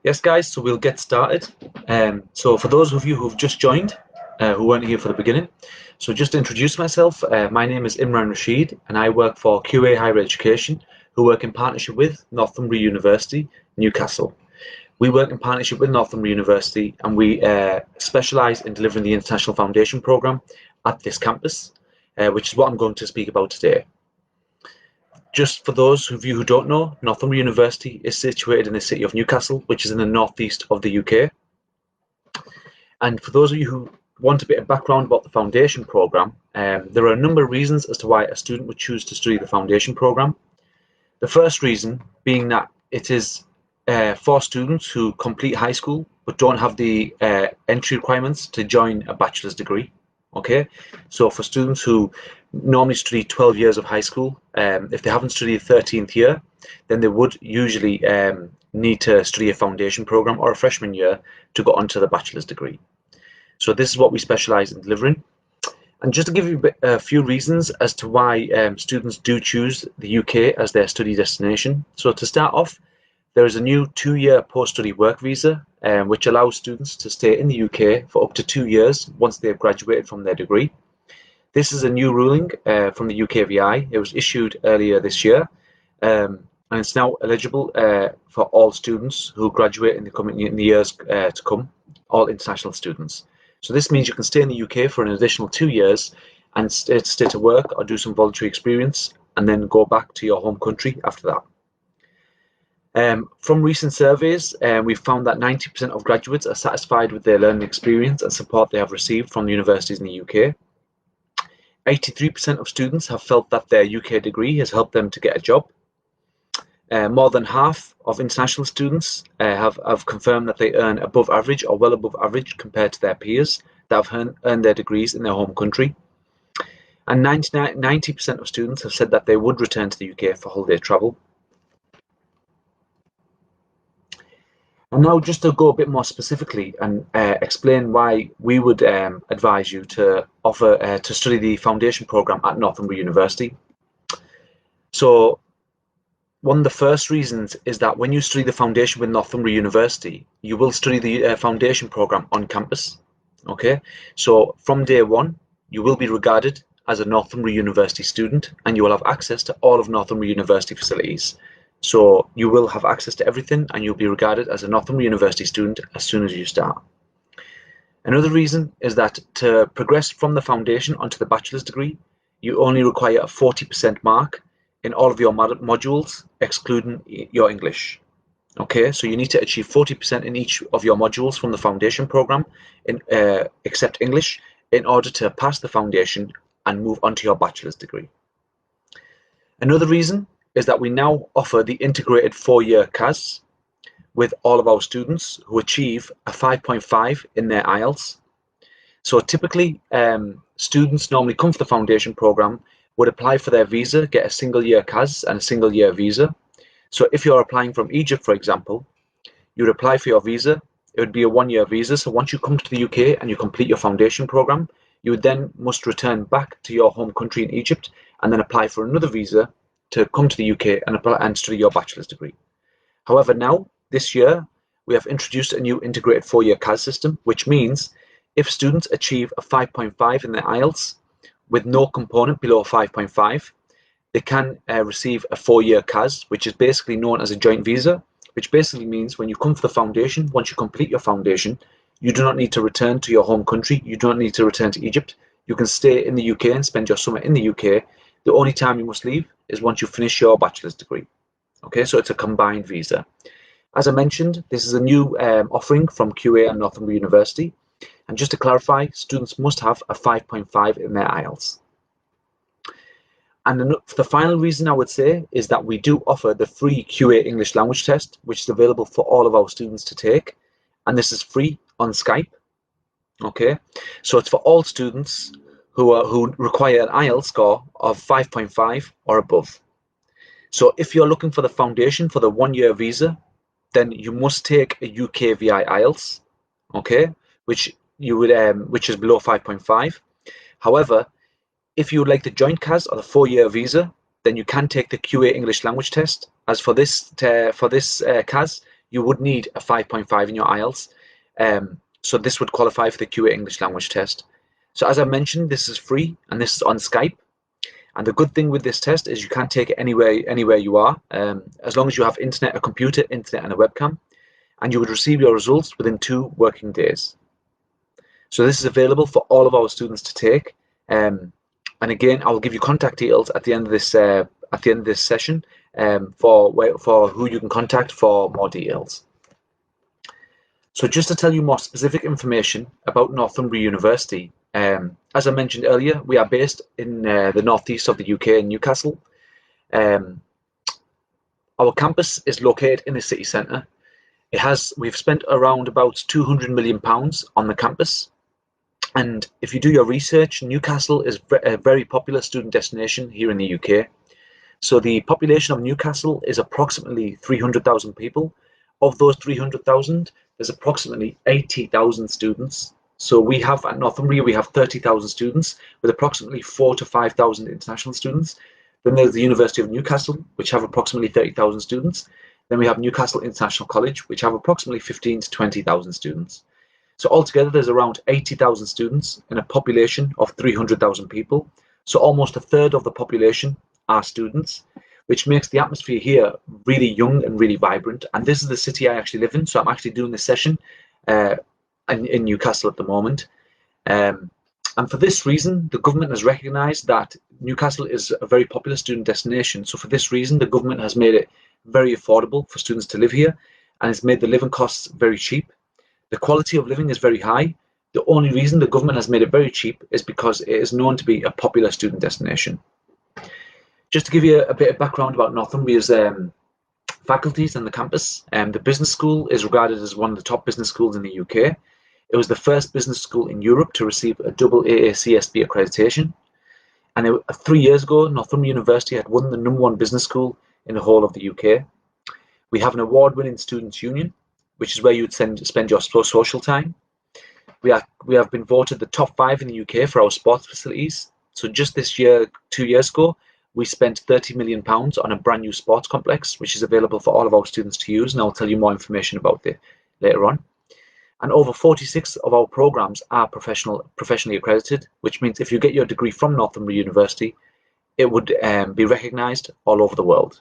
Yes, guys, so we'll get started. So for those of you who've just joined, who weren't here for the beginning, so just to introduce myself, my name is Imran Rashid, and I work for QA Higher Education, who work in partnership with Northumbria University, Newcastle. We work in partnership with Northumbria University, and we specialise in delivering the International Foundation Programme at this campus, which is what I'm going to speak about today. Just for those of you who don't know, Northumbria University is situated in the city of Newcastle, which is in the northeast of the UK. And for those of you who want a bit of background about the foundation programme, there are a number of reasons as to why a student would choose to study the foundation programme. The first reason being that it is for students who complete high school but don't have the entry requirements to join a bachelor's degree. Okay, so for students who normally study 12 years of high school, if they haven't studied the 13th year, then they would usually need to study a foundation program or a freshman year to go on to the bachelor's degree. So this is what we specialize in delivering. And just to give you a few reasons as to why students do choose the UK as their study destination. So to start off, there is a new 2-year post-study work visa, which allows students to stay in the UK for up to 2 years once they have graduated from their degree. This is a new ruling from the UKVI. It was issued earlier this year, and it's now eligible for all students who graduate in the years to come, all international students. So this means you can stay in the UK for an additional 2 years and stay to work or do some voluntary experience, and then go back to your home country after that. From recent surveys, we've found that 90% of graduates are satisfied with their learning experience and support they have received from the universities in the UK. 83% of students have felt that their UK degree has helped them to get a job. More than half of international students have confirmed that they earn above average or well above average compared to their peers that have earned their degrees in their home country. And 90% of students have said that they would return to the UK for holiday travel. And now just to go a bit more specifically and explain why we would advise you to offer to study the foundation programme at Northumbria University. So one of the first reasons is that when you study the foundation with Northumbria University, you will study the foundation programme on campus. Okay, so from day one, you will be regarded as a Northumbria University student, and you will have access to all of Northumbria University facilities. So you will have access to everything, and you'll be regarded as a Northumbria University student as soon as you start. Another reason is that to progress from the foundation onto the bachelor's degree, you only require a 40% mark in all of your modules, excluding your English. Okay, so you need to achieve 40% in each of your modules from the foundation program, except English, in order to pass the foundation and move on to your bachelor's degree. Another reason is that we now offer the integrated 4-year CAS with all of our students who achieve a 5.5 in their IELTS. So typically, students normally come for the foundation program, would apply for their visa, get a single-year CAS and a single-year visa. So if you're applying from Egypt, for example, you would apply for your visa. It would be a 1-year visa. So once you come to the UK and you complete your foundation program, you would then must return back to your home country in Egypt and then apply for another visa to come to the UK and study your bachelor's degree. However, now, this year, we have introduced a new integrated 4-year CAS system, which means if students achieve a 5.5 in their IELTS with no component below 5.5, they can receive a 4-year CAS, which is basically known as a joint visa, which basically means when you come for the foundation, once you complete your foundation, you do not need to return to your home country. You don't need to return to Egypt. You can stay in the UK and spend your summer in the UK. The only time you must leave is once you finish your bachelor's degree. Okay, so it's a combined visa. As I mentioned, this is a new offering from QA and Northumbria University. And just to clarify, students must have a 5.5 in their IELTS. And the final reason I would say is that we do offer the free QA English language test, which is available for all of our students to take. And this is free on Skype. Okay, so it's for all students who require an IELTS score of 5.5 or above. So if you're looking for the foundation for the 1-year visa, then you must take a UKVI IELTS, okay, which is below 5.5. However, if you would like the joint CAS or the 4-year visa, then you can take the QA English language test. As for this CAS, you would need a 5.5 in your IELTS. So this would qualify for the QA English language test. So as I mentioned, this is free and this is on Skype. And the good thing with this test is you can take it anywhere you are, as long as you have internet, a computer, internet, and a webcam, and you would receive your results within 2 working days. So this is available for all of our students to take. And again, I will give you contact details at the end of this session for who you can contact for more details. So just to tell you more specific information about Northumbria University, as I mentioned earlier, we are based in the northeast of the UK in Newcastle. Our campus is located in the city centre. We've spent around about £200 million on the campus. And if you do your research, Newcastle is a very popular student destination here in the UK. So the population of Newcastle is approximately 300,000 people. Of those 300,000, there's approximately 80,000 students. So we have at Northumbria, we have 30,000 students with approximately 4,000 to 5,000 international students. Then there's the University of Newcastle, which have approximately 30,000 students. Then we have Newcastle International College, which have approximately 15,000 to 20,000 students. So altogether, there's around 80,000 students in a population of 300,000 people. So almost a third of the population are students, which makes the atmosphere here really young and really vibrant. And this is the city I actually live in. So I'm actually doing this session in Newcastle at the moment. And for this reason, the government has recognised that Newcastle is a very popular student destination. So for this reason, the government has made it very affordable for students to live here, and it's made the living costs very cheap. The quality of living is very high. The only reason the government has made it very cheap is because it is known to be a popular student destination. Just to give you a bit of background about Northumbria's faculties and the campus, the business school is regarded as one of the top business schools in the UK. It was the first business school in Europe to receive a double AACSB accreditation. And 3 years ago, Northumbria University had won the #1 business school in the whole of the UK. We have an award-winning students' union, which is where you would spend your social time. We have been voted the top 5 in the UK for our sports facilities. So just this year, 2 years ago, we spent £30 million on a brand new sports complex, which is available for all of our students to use, and I'll tell you more information about it later on. And over 46 of our programs are professionally accredited, which means if you get your degree from Northumbria University, it would be recognised all over the world.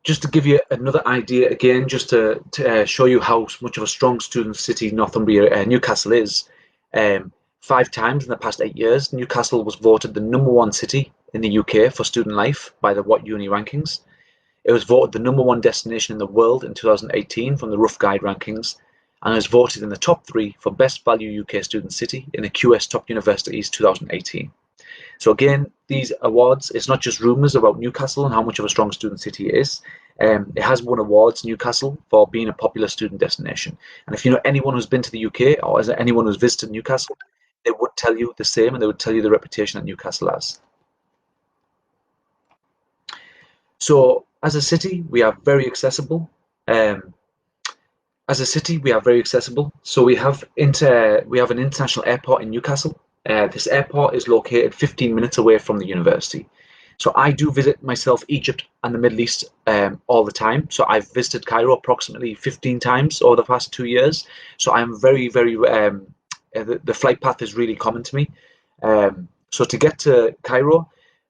Just to give you another idea, again, just to show you how much of a strong student city Newcastle is, 5 times in the past 8 years, Newcastle was voted the #1 city in the UK for student life by the What Uni rankings. It was voted the #1 destination in the world in 2018 from the Rough Guide rankings, and was voted in the top 3 for Best Value UK Student City in the QS Top Universities 2018. So again, these awards, it's not just rumours about Newcastle and how much of a strong student city it is. It has won awards, Newcastle, for being a popular student destination. And if you know anyone who's been to the UK, or is there anyone who's visited Newcastle, they would tell you the same, and they would tell you the reputation that Newcastle has. So as a city, we are very accessible. So we have an international airport in Newcastle. This airport is located 15 minutes away from the university. So I do visit myself Egypt and the Middle East all the time. So I've visited Cairo approximately 15 times over the past 2 years. So I'm very, very, the flight path is really common to me. So to get to Cairo,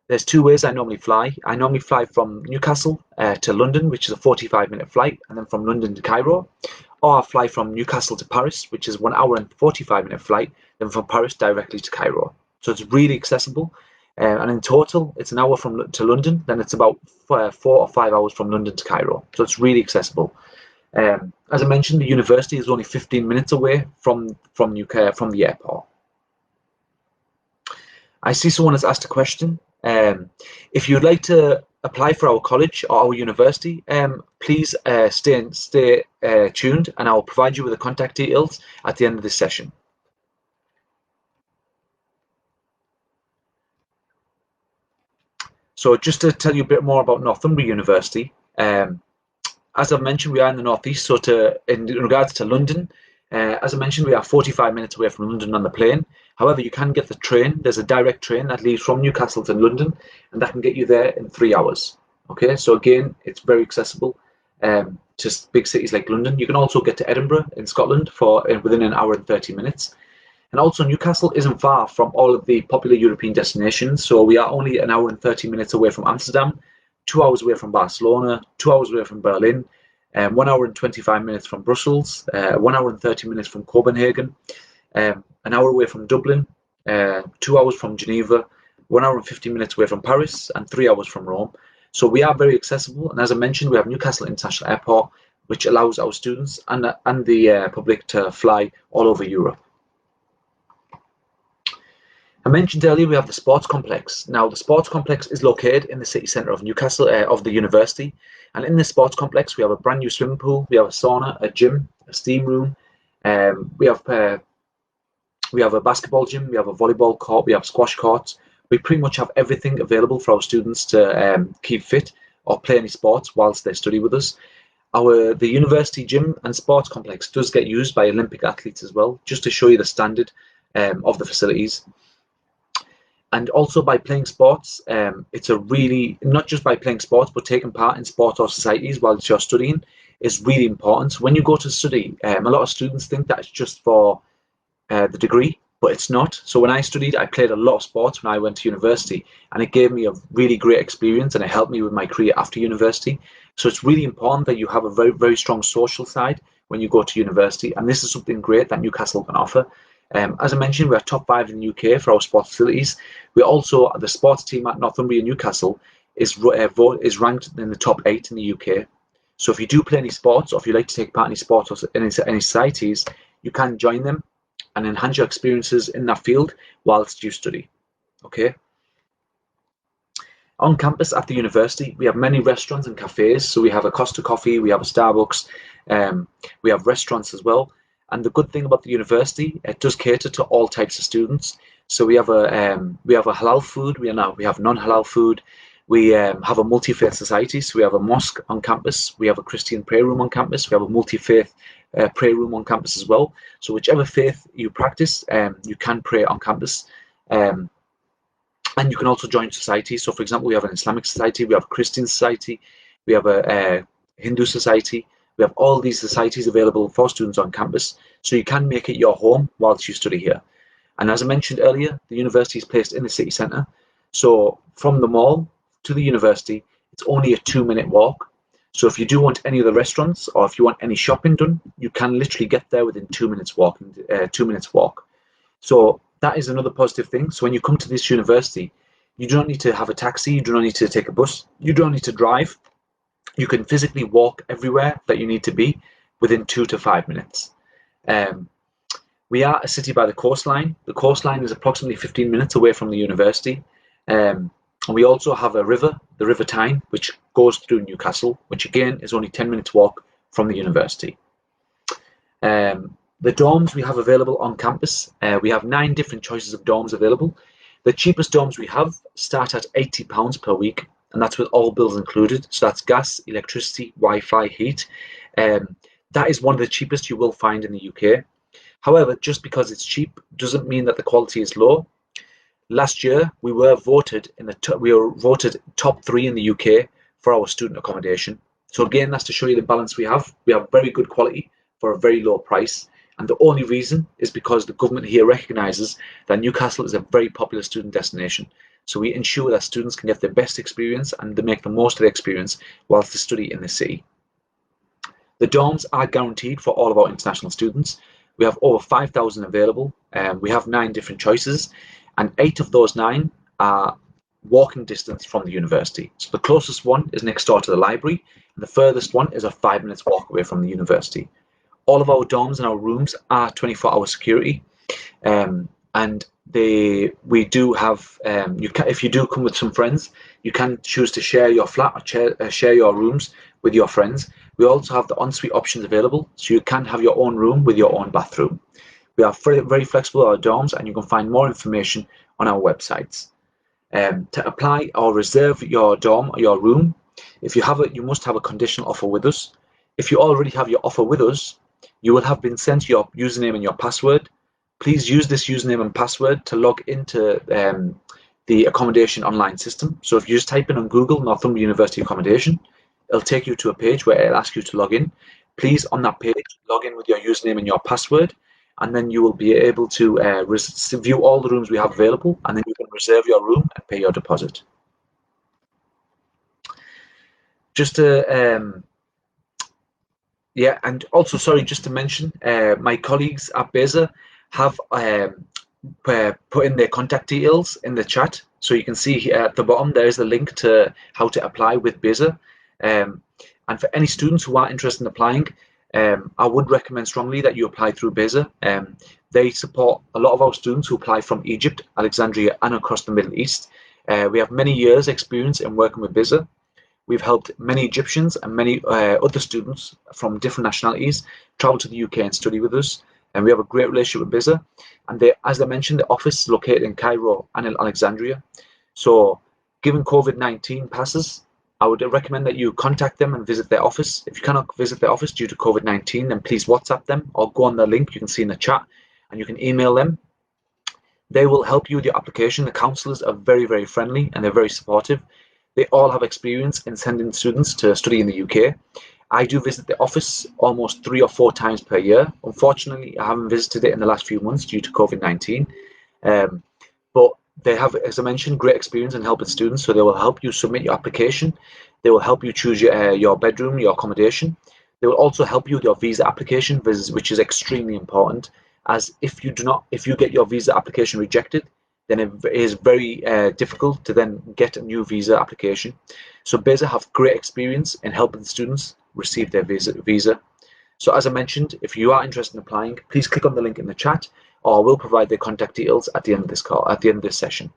there's 2 ways I normally fly. I normally fly from Newcastle to London, which is a 45-minute flight, and then from London to Cairo. Or I fly from Newcastle to Paris, which is 1 hour and 45-minute flight, then from Paris directly to Cairo. So it's really accessible. And in total, it's an hour to London, then it's about 4 or 5 hours from London to Cairo. So it's really accessible. As I mentioned, the university is only 15 minutes away from the airport. I see someone has asked a question. If you'd like to apply for our college or our university, please stay tuned, and I'll provide you with the contact details at the end of this session. So just to tell you a bit more about Northumbria University, as I've mentioned, we are in the northeast. So in regards to London, as I mentioned, we are 45 minutes away from London on the plane. However, you can get the train. There's a direct train that leaves from Newcastle to London, and that can get you there in 3 hours. Okay, so again, it's very accessible to big cities like London. You can also get to Edinburgh in Scotland for within an hour and 30 minutes. And also Newcastle isn't far from all of the popular European destinations. So we are only an hour and 30 minutes away from Amsterdam, 2 hours away from Barcelona, 2 hours away from Berlin, 1 hour and 25 minutes from Brussels, 1 hour and 30 minutes from Copenhagen, an hour away from Dublin, 2 hours from Geneva, 1 hour and 50 minutes away from Paris, and 3 hours from Rome. So we are very accessible. And as I mentioned, we have Newcastle International Airport, which allows our students and the public to fly all over Europe. I mentioned earlier we have the sports complex. Now, the sports complex is located in the city centre of Newcastle, of the university. And in this sports complex, we have a brand new swimming pool, we have a sauna, a gym, a steam room. We have a basketball gym, we have a volleyball court, we have squash courts. We pretty much have everything available for our students to keep fit or play any sports whilst they study with us. The university gym and sports complex does get used by Olympic athletes as well, just to show you the standard of the facilities. And also by playing sports, it's a really, not just by playing sports, but taking part in sports or societies whilst you're studying is really important. So when you go to study, a lot of students think that it's just for the degree, but it's not. So when I studied, I played a lot of sports when I went to university, and it gave me a really great experience, and it helped me with my career after university. So it's really important that you have a very, very strong social side when you go to university, and this is something great that Newcastle can offer. As I mentioned, we're top 5 in the UK for our sports facilities. We also, the sports team at Northumbria Newcastle is ranked in the top 8 in the UK. So if you do play any sports, or if you like to take part in any sports or any societies, you can join them and enhance your experiences in that field whilst you study. Okay. On campus at the university, we have many restaurants and cafes. So we have a Costa Coffee, we have a Starbucks, we have restaurants as well. And the good thing about the university, it does cater to all types of students. So we have a halal food, we have non-halal food. We have a multi-faith society, so we have a mosque on campus, we have a Christian prayer room on campus, we have a multi-faith prayer room on campus as well. So whichever faith you practice, you can pray on campus. And you can also join societies. So for example, we have an Islamic society, we have a Christian society, we have a Hindu society. We have all these societies available for students on campus, so you can make it your home whilst you study here. And as I mentioned earlier, the university is placed in the city centre. So from the mall to the university, it's only a 2-minute walk. So if you do want any of the restaurants, or if you want any shopping done, you can literally get there within 2 minutes walking. 2 minutes walk. So that is another positive thing. So when you come to this university, you don't need to have a taxi, you don't need to take a bus, you don't need to drive. You can physically walk everywhere that you need to be within 2 to 5 minutes. We are a city by the coastline. The coastline is approximately 15 minutes away from the university. And we also have a river, the River Tyne, which goes through Newcastle, which again is only 10 minutes walk from the university. The dorms we have available on campus, we have 9 different choices of dorms available. The cheapest dorms we have start at £80 per week, and that's with all bills included. So that's gas, electricity, Wi-Fi, heat. That is one of the cheapest you will find in the UK. However, just because it's cheap doesn't mean that the quality is low. Last year, we were voted top 3 in the UK for our student accommodation. So again, that's to show you the balance we have. We have very good quality for a very low price. And the only reason is because the government here recognises that Newcastle is a very popular student destination. So we ensure that students can get the best experience and they make the most of the experience whilst they study in the city. The dorms are guaranteed for all of our international students. We have over 5,000 available. We have 9 different choices, and 8 of those 9 are walking distance from the university. So the closest one is next door to the library, and the furthest one is a 5 minutes walk away from the university. All of our dorms and our rooms are 24-hour security, and we do have, if you do come with some friends, you can choose to share your flat or share your rooms with your friends. We also have the ensuite options available, so you can have your own room with your own bathroom. We are very, very flexible with our dorms, and you can find more information on our websites. To apply or reserve your dorm or your room, if you have it, you must have a conditional offer with us. If you already have your offer with us, you will have been sent your username and your password. Please use this username and password to log into the accommodation online system. So if you just type in on Google Northumbria University accommodation, it'll take you to a page where it'll ask you to log in. Please, on that page, log in with your username and your password, and then you will be able to view all the rooms we have available, and then you can reserve your room and pay your deposit. Just to yeah, and also, sorry, just to mention, my colleagues at BESA have put in their contact details in the chat. So you can see here at the bottom, there is a link to how to apply with BESA. And for any students who are interested in applying, I would recommend strongly that you apply through BESA. They support a lot of our students who apply from Egypt, Alexandria, and across the Middle East. We have many years experience in working with BESA. We've helped many Egyptians and many other students from different nationalities travel to the UK and study with us. And we have a great relationship with BESA. And as I mentioned, the office is located in Cairo and in Alexandria. So given COVID-19 passes, I would recommend that you contact them and visit their office. If you cannot visit their office due to COVID-19, then please WhatsApp them or go on the link you can see in the chat, and you can email them. They will help you with your application. The counsellors are very, very friendly and they're very supportive. They all have experience in sending students to study in the UK. I do visit the office almost 3 or 4 times per year. Unfortunately, I haven't visited it in the last few months due to COVID-19. But they have, as I mentioned, great experience in helping students. So they will help you submit your application. They will help you choose your bedroom, your accommodation. They will also help you with your visa application, which is extremely important. As if you get your visa application rejected, then it is very difficult to then get a new visa application. So BESA have great experience in helping students receive their visa. So as I mentioned, if you are interested in applying, please click on the link in the chat, or we'll provide their contact details at the end of this call, at the end of this session.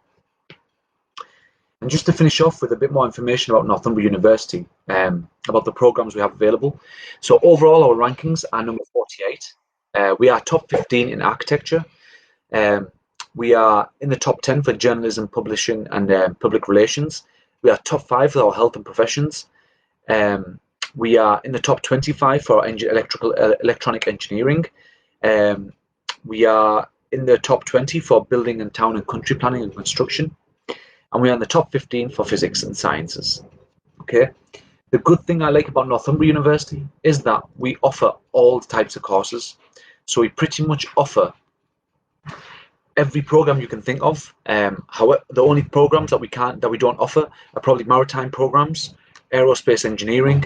And just to finish off with a bit more information about Northumbria University, about the programs we have available. So overall, our rankings are number 48. We are top 15 in architecture. We are in the top 10 for journalism, publishing, and public relations. We are top 5 for our health and professions. We are in the top 25 for our electronic engineering. We are in the top 20 for building and town and country planning and construction. And we are in the top 15 for physics and sciences. Okay. The good thing I like about Northumbria University is that we offer all types of courses. So we pretty much offer every program you can think of. However, the only programs that we don't offer are probably maritime programs, aerospace engineering,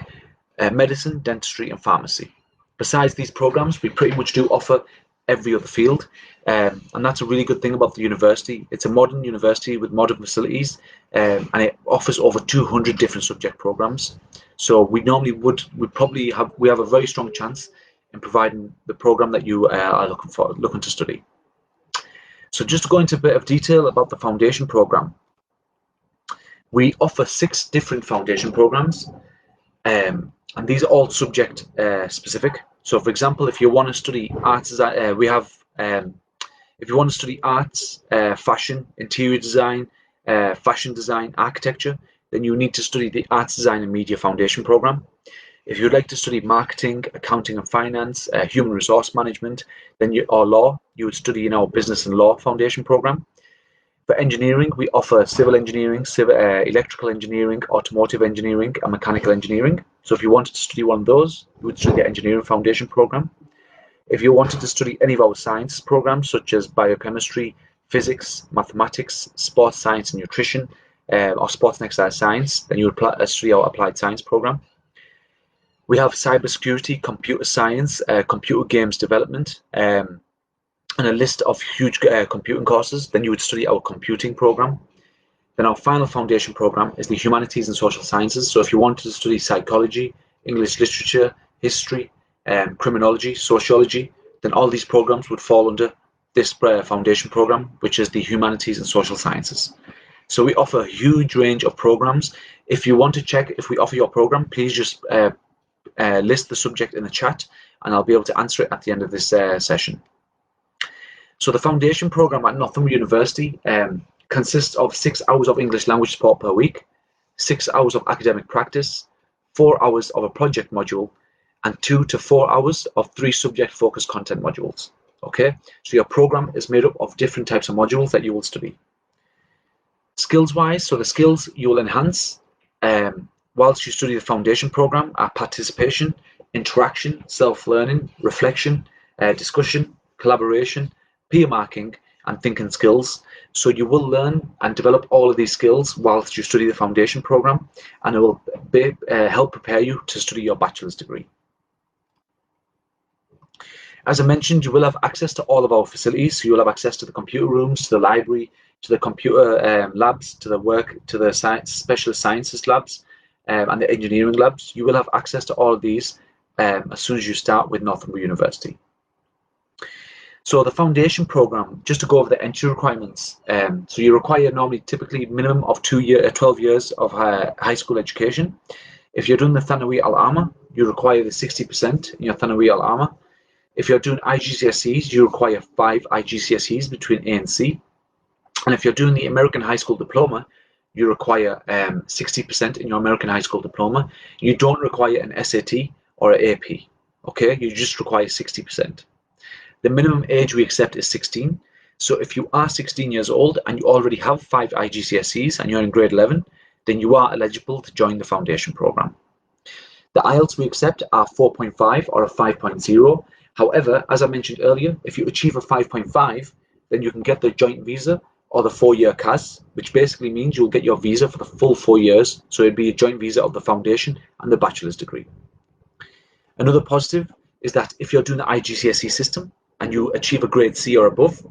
medicine, dentistry, and pharmacy. Besides these programs, we pretty much do offer every other field, and that's a really good thing about the university. It's a modern university with modern facilities, and it offers over 200 different subject programs. So we have a very strong chance in providing the program that you are looking to study. So just to go into a bit of detail about the foundation program, we offer 6 different foundation programs, and these are all subject specific. So for example, if you want to study arts design, if you want to study arts, fashion, interior design, fashion design, architecture, then you need to study the Arts Design and Media Foundation program. If you'd like to study marketing, accounting and finance, human resource management, or law, you would study in our Business and Law Foundation program. For engineering, we offer civil engineering, electrical engineering, automotive engineering, and mechanical engineering. So if you wanted to study one of those, you would study the Engineering Foundation program. If you wanted to study any of our science programs, such as biochemistry, physics, mathematics, sports science and nutrition, or sports and exercise science, then you would study our applied science program. We have cybersecurity, computer science, computer games development, and a list of huge computing courses. Then you would study our computing program. Then our final foundation program is the humanities and social sciences. So if you wanted to study psychology, English literature, history, criminology, sociology, then all these programs would fall under this foundation program, which is the humanities and social sciences. So we offer a huge range of programs. If you want to check if we offer your program, please just list the subject in the chat, and I'll be able to answer it at the end of this session. So the foundation program at Northumbria University consists of 6 hours of English language support per week, 6 hours of academic practice, 4 hours of a project module, and 2 to 4 hours of 3 subject-focused content modules. Okay, so your program is made up of different types of modules that you will study. Skills-wise, so the skills you will enhance whilst you study the foundation program are participation, interaction, self-learning, reflection, discussion, collaboration, peer marking, and thinking skills. So you will learn and develop all of these skills whilst you study the foundation program, and it will help prepare you to study your bachelor's degree. As I mentioned, you will have access to all of our facilities. So you will have access to the computer rooms, to the library, to the computer labs, to the specialist sciences labs, and the engineering labs. You will have access to all of these as soon as you start with Northumbria University. So the foundation program, just to go over the entry requirements. So you require typically minimum of 12 years of high school education. If you're doing the Thanawi AlAhmar, you require the 60% in your Thanawi AlAhmar. If you're doing IGCSEs, you require 5 IGCSEs between A and C. And if you're doing the American High School Diploma, you require 60% in your American High School Diploma. You don't require an SAT or an AP, okay? You just require 60%. The minimum age we accept is 16. So if you are 16 years old and you already have 5 IGCSEs and you're in grade 11, then you are eligible to join the foundation program. The IELTS we accept are 4.5 or a 5.0. However, as I mentioned earlier, if you achieve a 5.5, then you can get the joint visa or the 4-year CAS, which basically means you'll get your visa for the full 4 years. So it'd be a joint visa of the foundation and the bachelor's degree. Another positive is that if you're doing the IGCSE system and you achieve a grade C or above,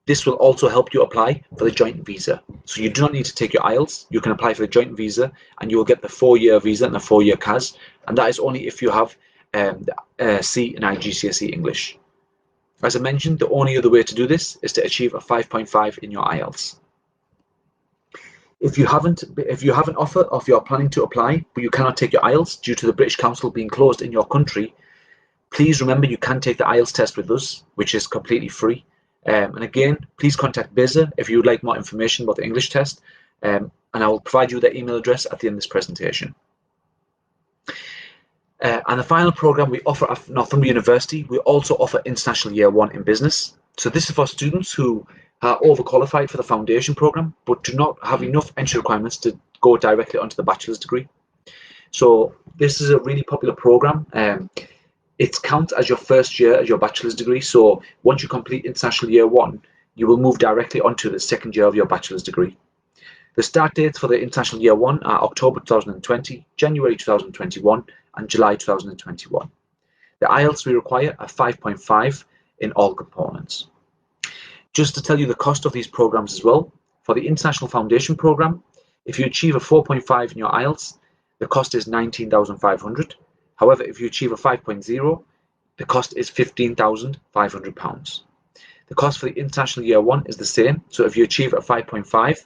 this will also help you apply for the joint visa. So you do not need to take your IELTS. You can apply for the joint visa and you will get the 4-year visa and the 4-year CAS. And that is only if you have C in IGCSE English. As I mentioned, the only other way to do this is to achieve a 5.5 in your IELTS. If you have an offer or if you're planning to apply but you cannot take your IELTS due to the British Council being closed in your country, please remember you can take the IELTS test with us, which is completely free. And again, please contact BESA if you would like more information about the English test, and I will provide you their email address at the end of this presentation. And the final program we offer at Northumbria University, we also offer International Year 1 in Business. So this is for students who are overqualified for the foundation program, but do not have enough entry requirements to go directly onto the bachelor's degree. So this is a really popular program. It counts as your first year as your bachelor's degree. So once you complete International Year 1, you will move directly onto the second year of your bachelor's degree. The start dates for the International Year 1 are October 2020, January 2021, and July 2021. The IELTS we require are 5.5 in all components. Just to tell you the cost of these programs as well, for the International Foundation program, if you achieve a 4.5 in your IELTS, the cost is £19,500. However, if you achieve a 5.0, the cost is £15,500. The cost for the International Year 1 is the same. So if you achieve a 5.5,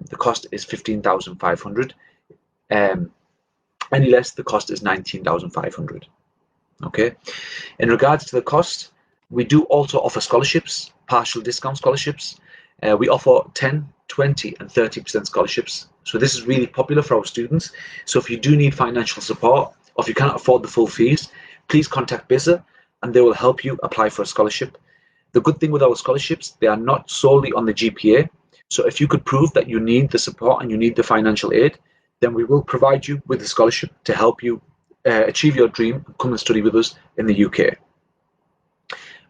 the cost is £15,500. Any less, the cost is £19,500. Okay. In regards to the cost, we do also offer scholarships, partial discount scholarships. We offer 10, 20, and 30% scholarships. So this is really popular for our students. So if you do need financial support, or if you cannot afford the full fees, please contact BESA and they will help you apply for a scholarship. The good thing with our scholarships, they are not solely on the GPA. So if you could prove that you need the support and you need the financial aid, then we will provide you with a scholarship to help you achieve your dream and come and study with us in the UK.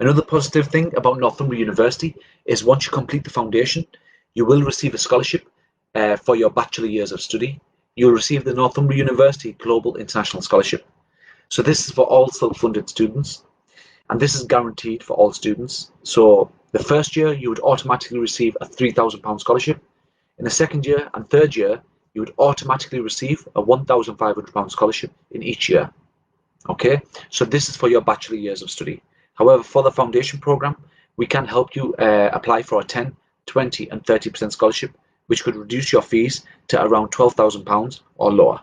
Another positive thing about Northumbria University is once you complete the foundation, you will receive a scholarship for your bachelor years of study. You'll receive the Northumbria University Global International Scholarship. So this is for all self-funded students, and this is guaranteed for all students. So the first year, you would automatically receive a £3,000 scholarship. In the second year and third year, you would automatically receive a £1,500 scholarship in each year. Okay, so this is for your bachelor years of study. However, for the foundation program, we can help you apply for a 10, 20, and 30% scholarship, which could reduce your fees to around £12,000 or lower.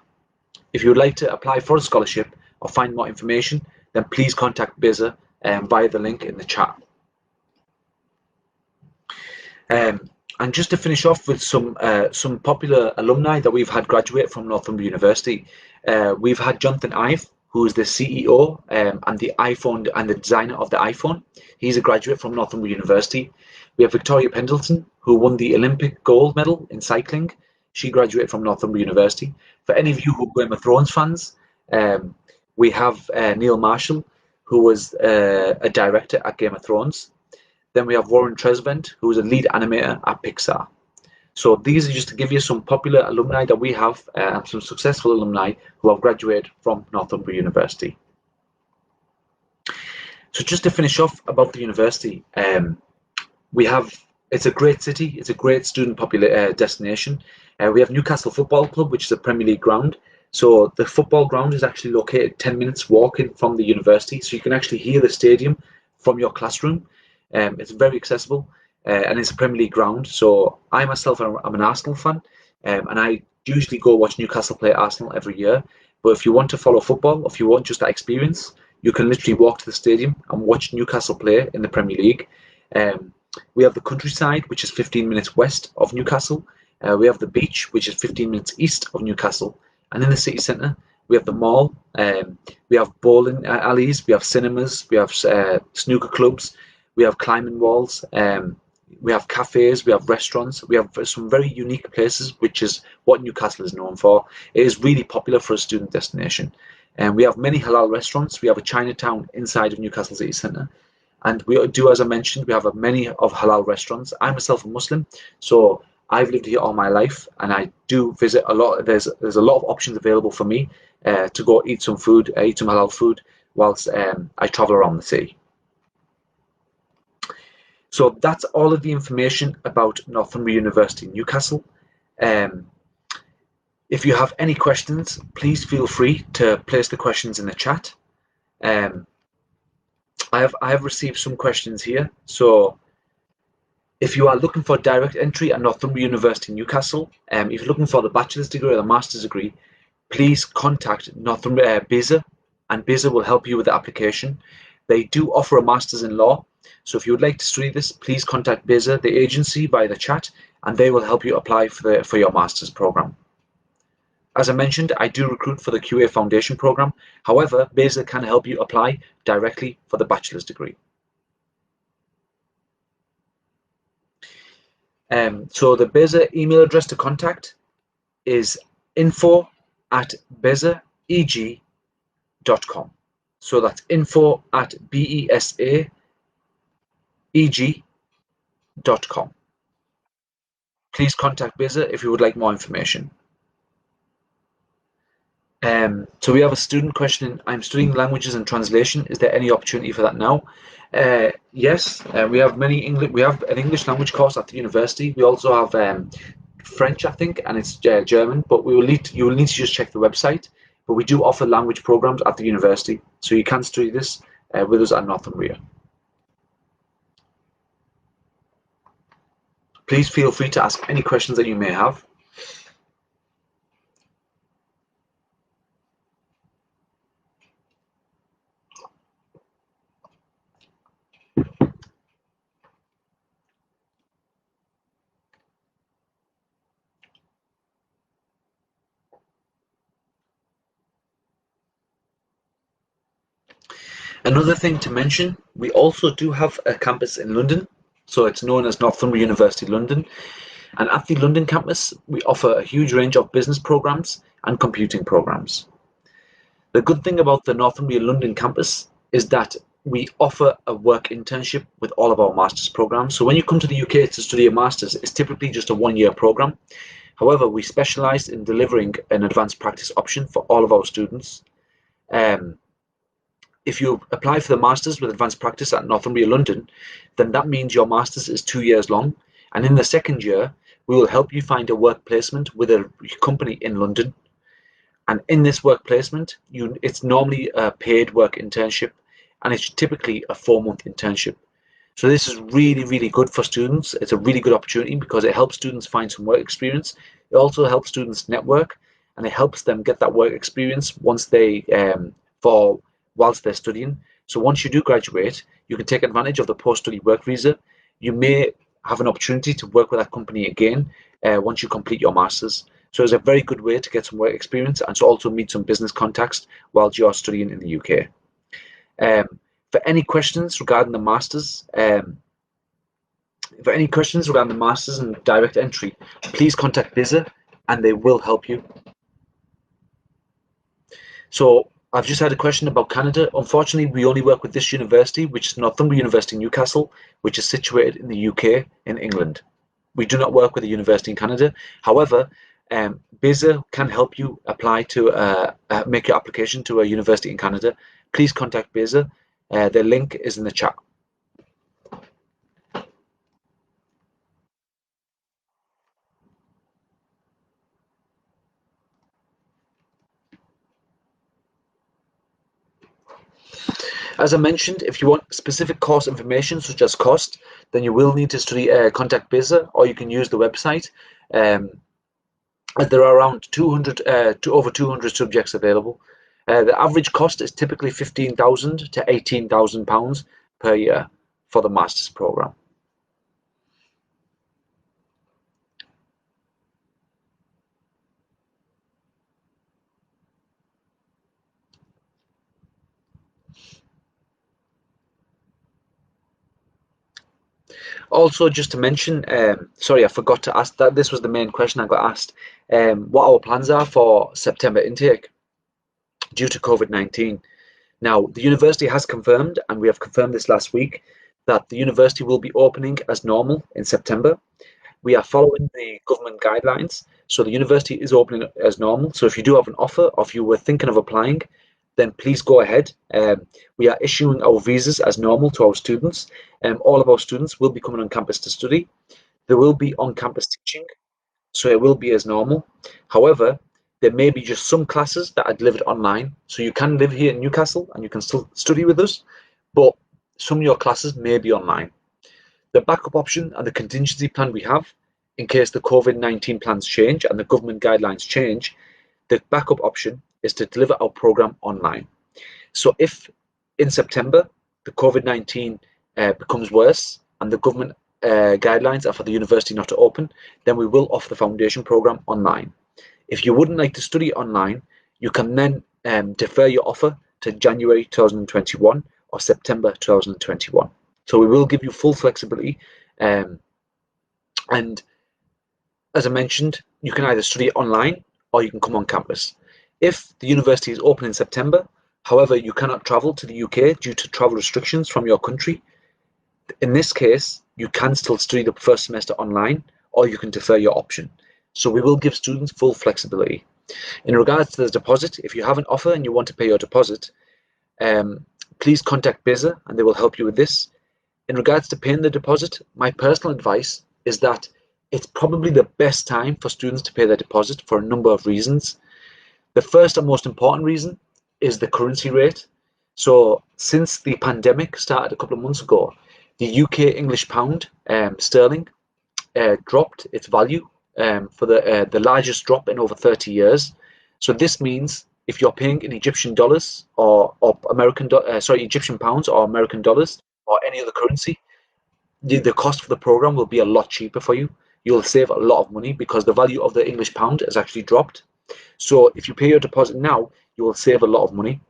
If you would like to apply for a scholarship or find more information, then please contact BESA via the link in the chat. And just to finish off with some popular alumni that we've had graduate from Northumbria University, we've had Jonathan Ive, who is the CEO and the designer of the iPhone. He's a graduate from Northumbria University. We have Victoria Pendleton, who won the Olympic gold medal in cycling. She graduated from Northumbria University. For any of you who are Game of Thrones fans, we have Neil Marshall, who was a director at Game of Thrones. Then we have Warren Tresvent, who is a lead animator at Pixar. So these are just to give you some popular alumni that we have, and some successful alumni who have graduated from Northumbria University. So just to finish off about the university, it's a great city, it's a great student destination. We have Newcastle Football Club, which is a Premier League ground. So the football ground is actually located 10 minutes walking from the university, so you can actually hear the stadium from your classroom. It's very accessible, and it's a Premier League ground. So I myself am an Arsenal fan, and I usually go watch Newcastle play Arsenal every year. But if you want to follow football, or if you want just that experience, you can literally walk to the stadium and watch Newcastle play in the Premier League. We have the countryside, which is 15 minutes west of Newcastle. We have the beach, which is 15 minutes east of Newcastle. And in the city centre, we have the mall. We have bowling alleys. We have cinemas. We have snooker clubs. We have climbing walls. We have cafes. We have restaurants. We have some very unique places, which is what Newcastle is known for. It is really popular for a student destination. And we have many halal restaurants. We have a Chinatown inside of Newcastle city centre. And we do, as I mentioned, we have many of halal restaurants. I'm myself a Muslim, so I've lived here all my life, and I do visit a lot. There's a lot of options available for me to go eat some food, eat some halal food, whilst I travel around the city. So that's all of the information about Northumbria University, Newcastle. If you have any questions, please feel free to place the questions in the chat. I have received some questions here. So if you are looking for direct entry at Northumbria University, Newcastle, if you're looking for the bachelor's degree or the master's degree, please contact Northumbria BESA, and BESA will help you with the application. They do offer a master's in law. So if you would like to study this, please contact BESA, the agency, via the chat, and they will help you apply for your master's program. As I mentioned, I do recruit for the QA Foundation program. However, BESA can help you apply directly for the bachelor's degree. So the BESA email address to contact is info@besaeg.com. So that's info@besaeg.com. Please contact BESA if you would like more information. So we have a student question. I'm studying languages and translation. Is there any opportunity for that now? Yes, we have we have an English language course at the university. We also have French, I think, and it's German. But you will need to just check the website. But we do offer language programs at the university, so you can study this with us at Northumbria. Please feel free to ask any questions that you may have. Another thing to mention, we also do have a campus in London, so it's known as Northumbria University London. And at the London campus, we offer a huge range of business programs and computing programs. The good thing about the Northumbria London campus is that we offer a work internship with all of our master's programs. So when you come to the UK to study a master's, it's typically just a one-year program. However, we specialize in delivering an advanced practice option for all of our students. If you apply for the Masters with Advanced Practice at Northumbria London, then that means your Masters is 2 years long. And in the second year, we will help you find a work placement with a company in London. And in this work placement, it's normally a paid work internship, and it's typically a 4-month internship. So this is really, really good for students. It's a really good opportunity because it helps students find some work experience. It also helps students network, and it helps them get that work experience once whilst they're studying. So once you do graduate, you can take advantage of the post-study work visa. You may have an opportunity to work with that company again once you complete your master's. So it's a very good way to get some work experience and to also meet some business contacts whilst you're studying in the UK. For any questions regarding the Masters, and direct entry, please contact BESA and they will help you. So I've just had a question about Canada. Unfortunately, we only work with this university, which is Northumbria University in Newcastle, which is situated in the UK in England. We do not work with a university in Canada. However, BESA can help you apply to make your application to a university in Canada. Please contact BESA. The link is in the chat. As I mentioned, if you want specific course information such as cost, then you will need to contact BESA, or you can use the website. As there are around 200 to over 200 subjects available. The average cost is typically £15,000 to £18,000 per year for the master's program. Also, just to mention, sorry, I forgot to ask that. This was the main question I got asked. What our plans are for September intake due to COVID-19. Now, the university has confirmed, and we have confirmed this last week, that the university will be opening as normal in September. We are following the government guidelines, so the university is opening as normal. So if you do have an offer, or if you were thinking of applying, then please go ahead. We are issuing our visas as normal to our students. All of our students will be coming on campus to study. There will be on-campus teaching, so it will be as normal. However, there may be just some classes that are delivered online. So you can live here in Newcastle and you can still study with us, but some of your classes may be online. The backup option and the contingency plan we have, in case the COVID-19 plans change and the government guidelines change, the backup option is to deliver our program online. So if in September the COVID-19 becomes worse and the government guidelines are for the university not to open, then we will offer the foundation program online. If you wouldn't like to study online, you can then defer your offer to January 2021 or September 2021. So we will give you full flexibility. And as I mentioned, you can either study online or you can come on campus. If the university is open in September, however, you cannot travel to the UK due to travel restrictions from your country, in this case, you can still study the first semester online, or you can defer your option. So we will give students full flexibility. In regards to the deposit, if you have an offer and you want to pay your deposit, please contact BESA and they will help you with this. In regards to paying the deposit, my personal advice is that it's probably the best time for students to pay their deposit for a number of reasons. The first and most important reason is the currency rate. So since the pandemic started a couple of months ago, the UK English pound sterling dropped its value for the largest drop in over 30 years. So this means if you're paying in Egyptian dollars or Egyptian pounds or American dollars or any other currency, the cost for the program will be a lot cheaper for you. You'll save a lot of money because the value of the English pound has actually dropped. So if you pay your deposit now, you will save a lot of money.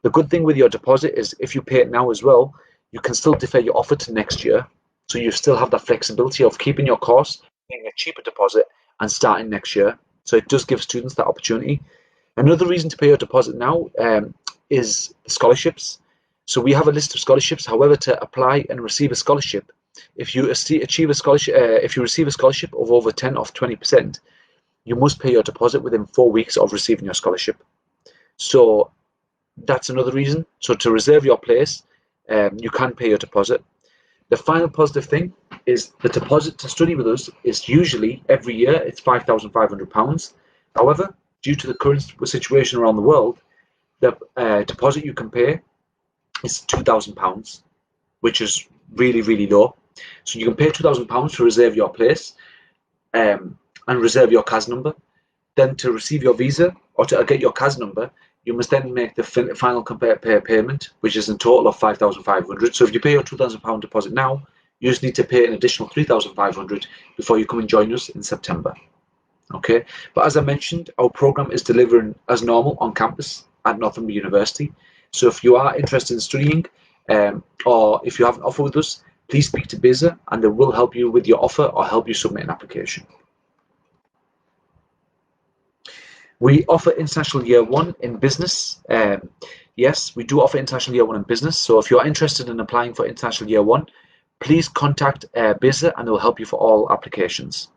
The good thing with your deposit is if you pay it now as well, you can still defer your offer to next year. So you still have that flexibility of keeping your course, paying a cheaper deposit and starting next year. So it does give students that opportunity. Another reason to pay your deposit now is scholarships. So we have a list of scholarships. However, to apply and receive a scholarship, if you receive a scholarship of over 10 or 20%, you must pay your deposit within 4 weeks of receiving your scholarship. So that's another reason. So to reserve your place, you can pay your deposit. The final positive thing is the deposit to study with us is usually every year it's £5,500. However, due to the current situation around the world, the deposit you can pay is £2,000, which is really, really low. So you can pay £2,000 to reserve your place and reserve your CAS number. Then to receive your visa or to get your CAS number, you must then make the final payment, which is in total of £5,500. So if you pay your £2,000 deposit now, you just need to pay an additional £3,500 before you come and join us in September. Okay, but as I mentioned, our program is delivering as normal on campus at Northumbria University. So if you are interested in studying, or if you have an offer with us, please speak to BESA and they will help you with your offer or help you submit an application. We offer International Year 1 in business. Yes, we do offer International Year 1 in business. So if you're interested in applying for International Year 1, please contact BESA and they'll help you for all applications.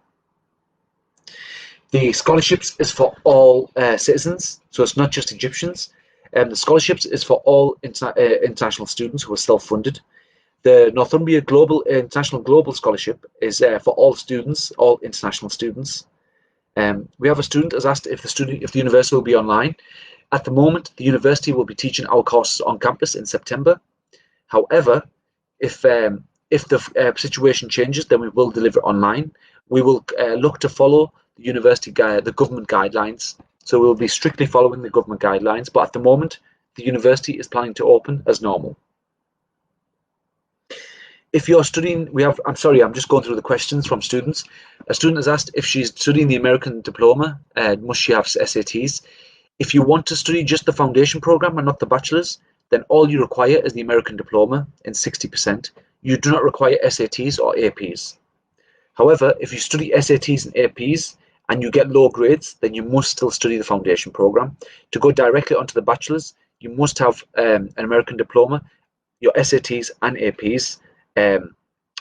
The scholarships is for all citizens, so it's not just Egyptians. The scholarships is for all international students who are self-funded. The Northumbria International Global Scholarship is for all students, all international students. We have a student has asked if the university will be online. At the moment, the university will be teaching our courses on campus in September. However, if the situation changes, then we will deliver online. We will look to follow the government guidelines. So we'll be strictly following the government guidelines. But at the moment, the university is planning to open as normal. If you're studying, I'm just going through the questions from students. A student has asked if she's studying the American diploma, must she have SATs? If you want to study just the foundation program and not the bachelor's, then all you require is the American diploma in 60%. You do not require SATs or APs. However, if you study SATs and APs and you get low grades, then you must still study the foundation program. To go directly onto the bachelor's, you must have an American diploma, your SATs and APs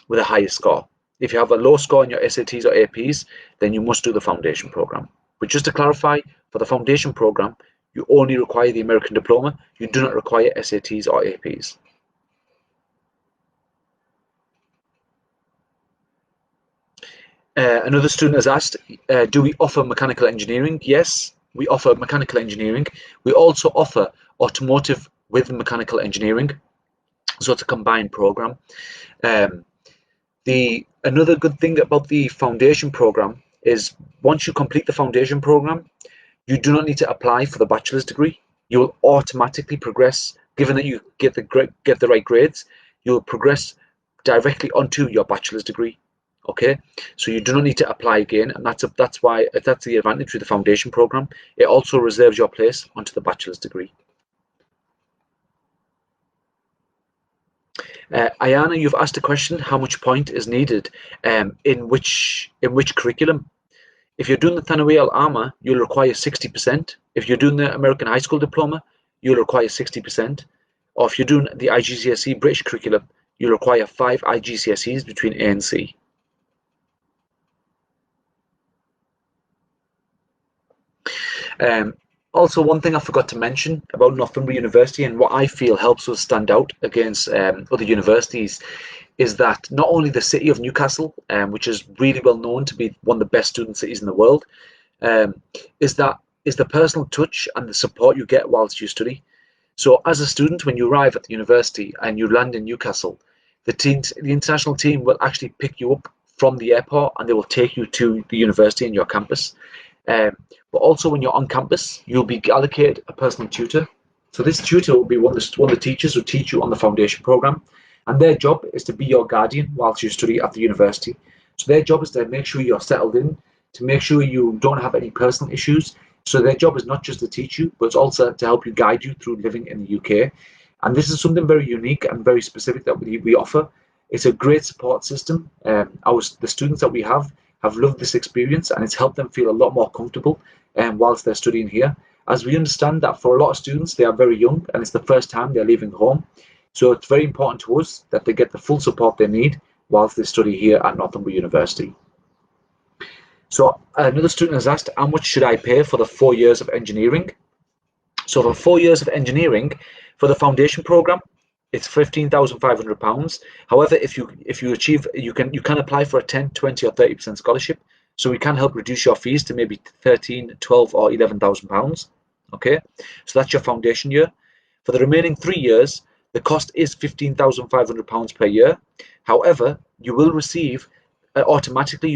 with a higher score. If you have a low score in your SATs or APs, then you must do the foundation program. But just to clarify, for the foundation program, you only require the American diploma. You do not require SATs or APs. Another student has asked, do we offer mechanical engineering? Yes, we offer mechanical engineering. We also offer automotive with mechanical engineering. So it's a combined program. Another good thing about the foundation program is once you complete the foundation program, you do not need to apply for the bachelor's degree. You will automatically progress, given that you get the right grades, you'll progress directly onto your bachelor's degree. Okay, so you do not need to apply again, and that's the advantage with the foundation program. It also reserves your place onto the bachelor's degree. Ayana, you've asked a question: how much point is needed in which curriculum? If you're doing the Thanawi AlAhmar, you'll require 60%. If you're doing the American High School Diploma, you'll require 60%. Or if you're doing the IGCSE British curriculum, you'll require 5 IGCSEs between A and C. Also, one thing I forgot to mention about Northumbria University and what I feel helps us stand out against other universities is that not only the city of Newcastle, which is really well known to be one of the best student cities in the world, is the personal touch and the support you get whilst you study. So as a student, when you arrive at the university and you land in Newcastle, the international team will actually pick you up from the airport and they will take you to the university and your campus. But also when you're on campus, you'll be allocated a personal tutor. So this tutor will be one of the teachers who teach you on the foundation program. And their job is to be your guardian whilst you study at the university. So their job is to make sure you're settled in, to make sure you don't have any personal issues. So their job is not just to teach you, but it's also to help you guide you through living in the UK. And this is something very unique and very specific that we offer. It's a great support system. The students that we have loved this experience, and it's helped them feel a lot more comfortable whilst they're studying here. As we understand that for a lot of students, they are very young and it's the first time they're leaving home. So it's very important to us that they get the full support they need whilst they study here at Northumbria University. So another student has asked, how much should I pay for the 4 years of engineering? So for 4 years of engineering, for the foundation program, it's £15,500. However, if you achieve, you can apply for a 10, 20 or 30% scholarship. So we can help reduce your fees to maybe 13, 12 or £11,000. Okay, so that's your foundation year. For the remaining 3 years, the cost is £15,500 per year. However, you will receive automatically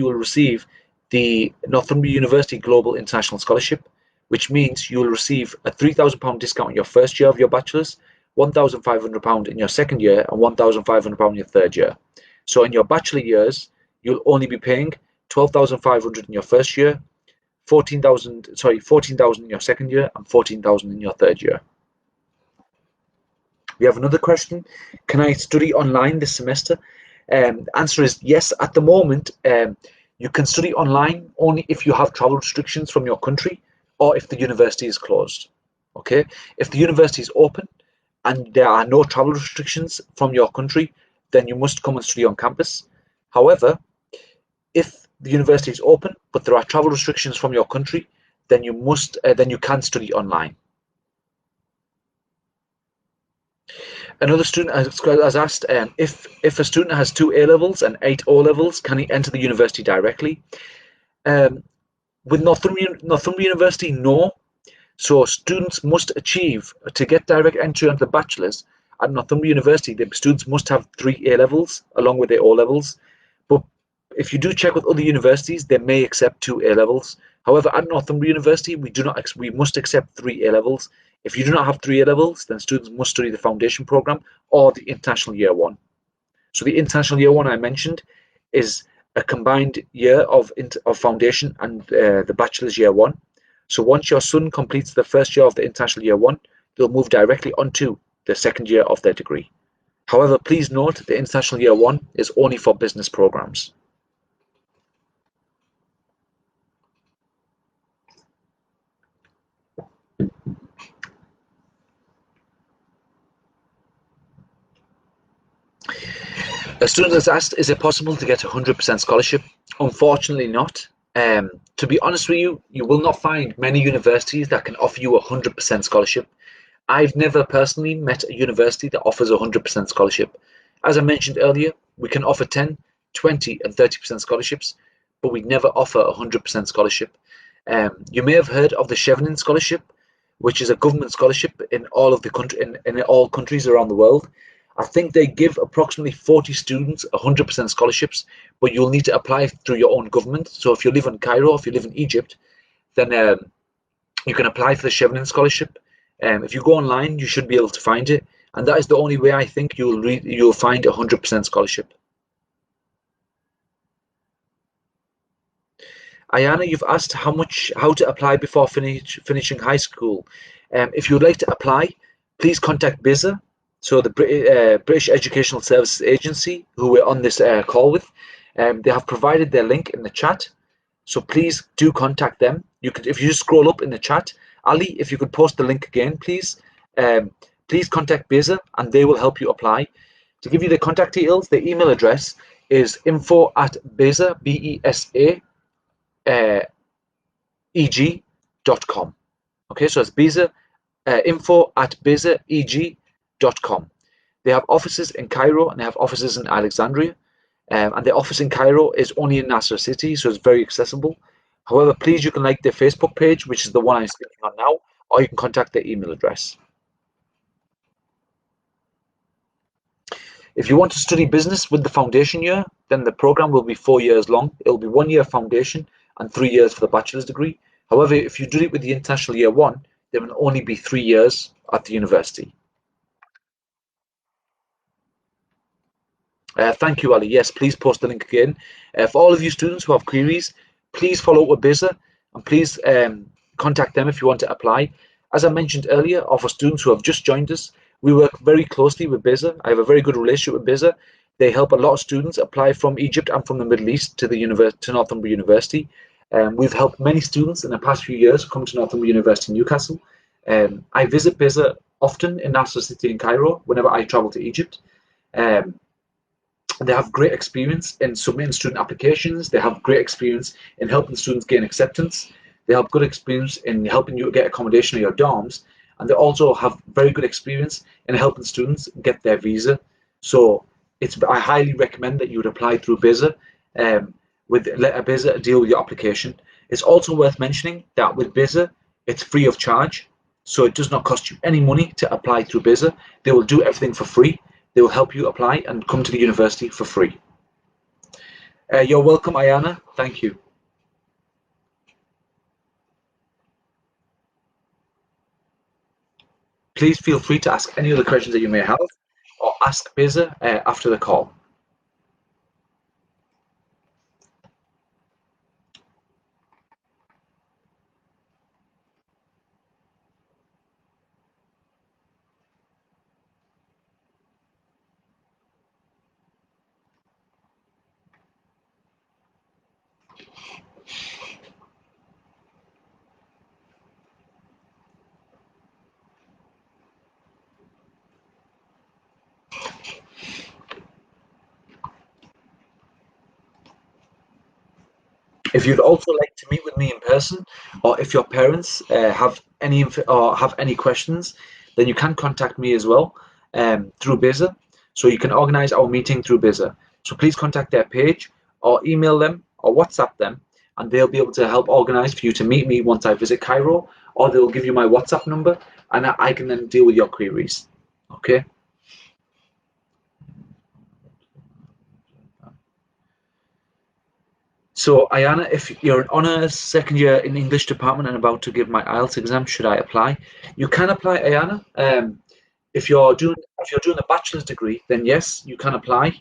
the Northumbria University Global International Scholarship, which means you will receive a £3,000 discount in your first year of your bachelor's, £1,500 in your second year, and £1,500 in your third year. So in your bachelor years, you'll only be paying £12,500 in your first year, 14,000 in your second year and 14,000 in your third year. We have another question. Can I study online this semester? The answer is yes. At the moment, you can study online only if you have travel restrictions from your country or if the university is closed. Okay, if the university is open and there are no travel restrictions from your country, then you must come and study on campus. However, if the university is open but there are travel restrictions from your country, then you can study online. Another student has asked if a student has 2 A levels and 8 O levels, can he enter the university directly? With Northumbria University, no. So students must achieve to get direct entry onto the bachelors at Northumbria University. The students must have 3 A levels along with their O levels. But if you do check with other universities, they may accept 2 A levels. However, at Northumbria University, we must accept 3 A levels. If you do not have 3 A levels, then students must study the foundation program or the international year 1. So the international year 1 I mentioned is a combined year of foundation and the bachelor's year 1. So once your son completes the first year of the international year 1, they'll move directly onto the second year of their degree. However, please note the international year 1 is only for business programs. A student has asked, is it possible to get a 100% scholarship? Unfortunately not. To be honest with you, you will not find many universities that can offer you a 100% scholarship. I've never personally met a university that offers a 100% scholarship. As I mentioned earlier, we can offer 10, 20 and 30% scholarships, but we never offer a 100% scholarship. You may have heard of the Chevening Scholarship, which is a government scholarship in all of the country in all countries around the world. I think they give approximately 40 students 100% scholarships, but you'll need to apply through your own government. So if you live in Cairo, if you live in Egypt, then you can apply for the Chevening Scholarship. If you go online, you should be able to find it, and that is the only way I think you'll find a 100% scholarship. Ayana, you've asked how to apply before finishing high school. If you would like to apply, please contact BESA, so the British Educational Services Agency, who we're on this call with. They have provided their link in the chat, so please do contact them. If you just scroll up in the chat, Ali, if you could post the link again, please. Please contact BESA, and they will help you apply. To give you the contact details, the email address is info@besa, BESA, eg.com. Okay, so it's BESA, info@besaeg.com. They have offices in Cairo and they have offices in Alexandria. And the office in Cairo is only in Nasr city, so it's very accessible. However, please, you can like their Facebook page, which is the one I'm speaking on now, or you can contact their email address. If you want to study business with the foundation year, then the program will be 4 years long. It will be 1 year foundation and 3 years for the bachelor's degree. However, if you do it with the international year 1, there will only be 3 years at the university. Thank you, Ali. Yes, please post the link again. For all of you students who have queries, please follow up with BESA and please contact them if you want to apply. As I mentioned earlier, or for students who have just joined us, we work very closely with BESA. I have a very good relationship with BESA. They help a lot of students apply from Egypt and from the Middle East to Northumbria University. We've helped many students in the past few years come to Northumbria University in Newcastle. I visit BESA often in Nasr city in Cairo whenever I travel to Egypt. They have great experience in submitting student applications. They have great experience in helping students gain acceptance. They have good experience in helping you get accommodation in your dorms. And they also have very good experience in helping students get their visa. So I highly recommend that you would apply through BESA. Let BESA deal with your application. It's also worth mentioning that with BESA, it's free of charge. So it does not cost you any money to apply through BESA. They will do everything for free. They will help you apply and come to the university for free. You're welcome, Ayana. Thank you. Please feel free to ask any other questions that you may have or ask BESA after the call. If you'd also like to meet with me in person, or if your parents have any questions, then you can contact me as well through BESA. So you can organize our meeting through BESA. So please contact their page or email them or WhatsApp them, and they'll be able to help organize for you to meet me once I visit Cairo, or they'll give you my WhatsApp number, and I can then deal with your queries. Okay. So, Ayana, if you're an honours second year in English department and about to give my IELTS exam, should I apply? You can apply, Ayana. If you're doing a bachelor's degree, then yes, you can apply.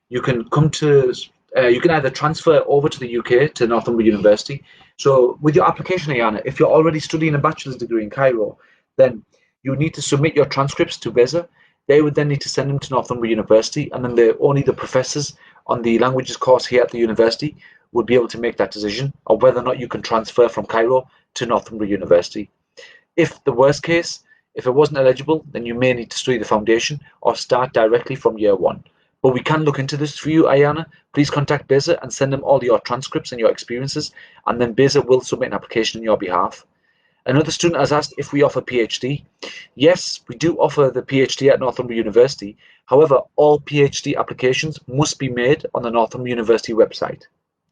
You can come to you can either transfer over to the UK to Northumbria University. So, with your application, Ayana, if you're already studying a bachelor's degree in Cairo, then you need to submit your transcripts to BESA. They would then need to send them to Northumbria University, and then only the professors on the languages course here at the university would be able to make that decision of whether or not you can transfer from Cairo to Northumbria University. If the worst case, if it wasn't eligible, then you may need to study the foundation or start directly from year one. But we can look into this for you, Ayana. Please contact BESA and send them all your transcripts and your experiences, and then BESA will submit an application on your behalf. Another student has asked if we offer PhD. Yes, we do offer the PhD at Northumbria University. However, all PhD applications must be made on the Northumbria University website.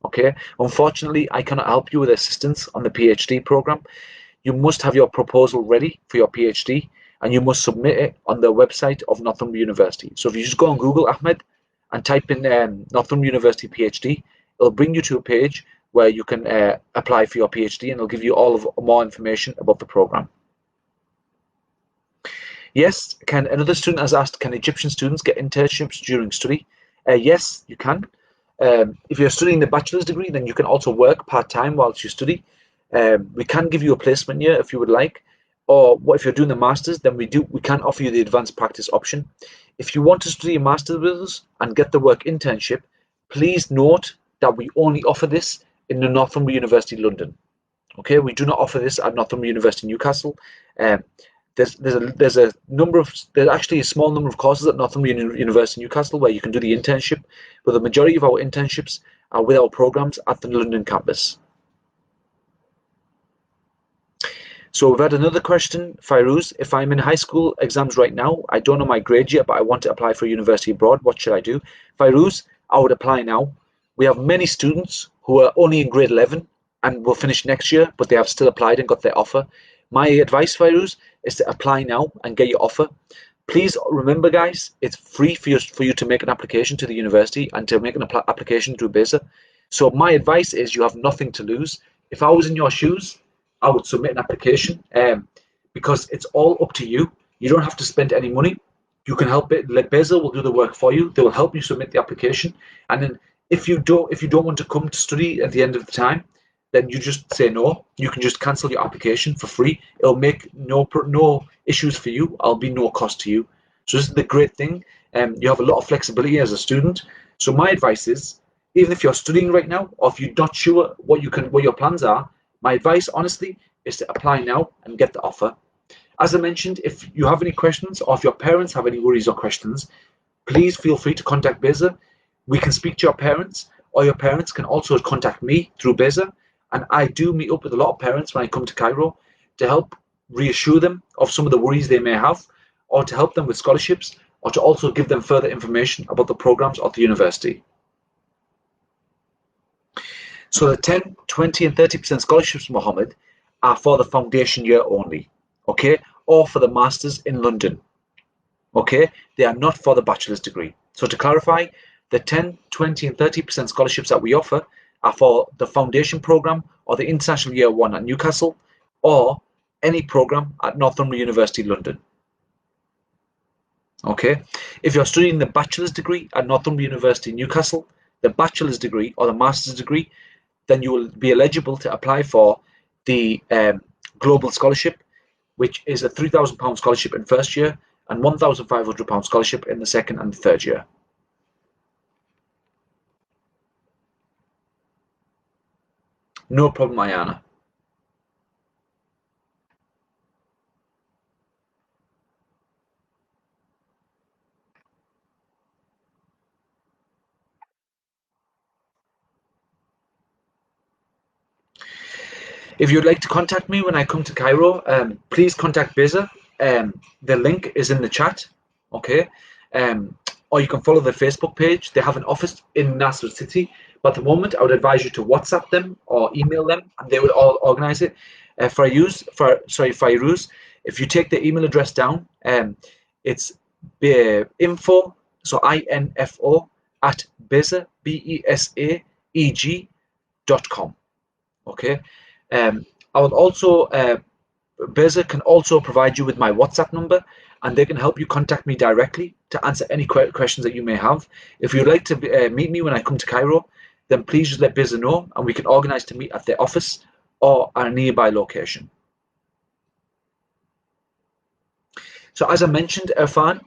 Okay, unfortunately, I cannot help you with assistance on the PhD program. You must have your proposal ready for your PhD, and you must submit it on the website of Northumbria University. So if you just go on Google, Ahmed, and type in Northumbria University PhD, it'll bring you to a page where you can apply for your PhD, and it'll give you all of more information about the program. Yes, another student has asked, can Egyptian students get internships during study? Yes, you can. If you're studying the bachelor's degree, then you can also work part-time whilst you study. We can give you a placement year if you would like, or if you're doing the master's, then we can offer you the advanced practice option. If you want to study a master's with us and get the work internship, please note that we only offer this in the Northumbria University London. Okay, we do not offer this at Northumbria University Newcastle. There's actually a small number of courses at Northumbria University Newcastle where you can do the internship, but the majority of our internships are with our programs at the London campus. So we've had another question, Fairuz. If I'm in high school exams right now, I don't know my grade yet, but I want to apply for a university abroad, what should I do? Fairuz, I would apply now. We have many students who are only in grade 11 and will finish next year, but they have still applied and got their offer. My advice, Fairuz, is to apply now and get your offer. Please remember, guys, it's free for you to make an application to the university and to make an application through BESA. So my advice is you have nothing to lose. If I was in your shoes, I would submit an application because it's all up to you. You don't have to spend any money. You can help it. Like BESA will do the work for you. They will help you submit the application. And then if you don't want to come to study at the end of the time, then you just say no. You can just cancel your application for free. It'll make no issues for you. It'll be no cost to you. So this is the great thing. You have a lot of flexibility as a student. So my advice is, even if you're studying right now, or if you're not sure what your plans are, my advice, honestly, is to apply now and get the offer. As I mentioned, if you have any questions, or if your parents have any worries or questions, please feel free to contact BESA. We can speak to your parents, or your parents can also contact me through BESA. And I do meet up with a lot of parents when I come to Cairo to help reassure them of some of the worries they may have, or to help them with scholarships, or to also give them further information about the programs of the university. So the 10, 20 and 30% scholarships, Mohamed, are for the foundation year only, okay? Or for the masters in London, okay? They are not for the bachelor's degree. So to clarify, the 10, 20 and 30% scholarships that we offer are for the foundation program or the international year one at Newcastle, or any program at Northumbria University London. Okay, if you're studying the bachelor's degree at Northumbria University Newcastle, the bachelor's degree or the master's degree, then you will be eligible to apply for the global scholarship, which is a £3,000 scholarship in first year and £1,500 scholarship in the second and third year. No problem, Ayana. If you'd like to contact me when I come to Cairo, please contact BESA. The link is in the chat, okay? Or you can follow the Facebook page. They have an office in Nasr City, but at the moment I would advise you to WhatsApp them or email them, and they would all organize it. Fairuz, if you take the email address down, it's info, so info at BESA, BESAEG.com. Okay. I will also BESA can also provide you with my WhatsApp number, and they can help you contact me directly to answer any questions that you may have. If you'd like to meet me when I come to Cairo, then please just let BESA know, and we can organize to meet at their office or at a nearby location. So as I mentioned, Irfan,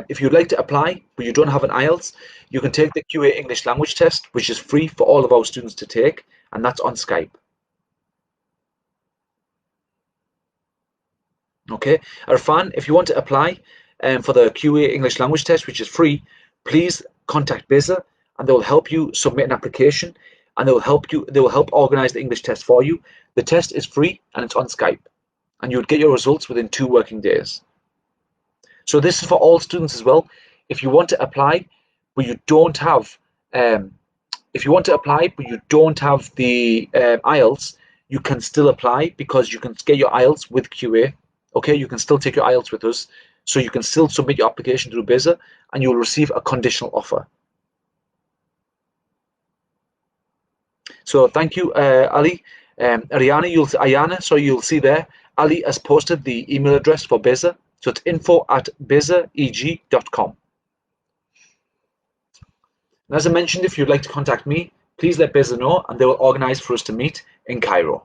if you'd like to apply but you don't have an IELTS, you can take the QA English language test, which is free for all of our students to take, and that's on Skype. Okay, Irfan, if you want to apply for the QA English language test, which is free, please contact BESA, and they will help you submit an application, and they will help organize the English test for you. The test is free and it's on Skype, and you would get your results within 2 working days. So this is for all students as well. If you want to apply but you don't have the IELTS, you can still apply, because you can get your IELTS with QA. Okay, you can still take your IELTS with us, so you can still submit your application through BESA, and you will receive a conditional offer. So thank you, Ali. You'll see there, Ali has posted the email address for BESA. So it's info@besaeg.com. And as I mentioned, if you'd like to contact me, please let BESA know, and they will organize for us to meet in Cairo.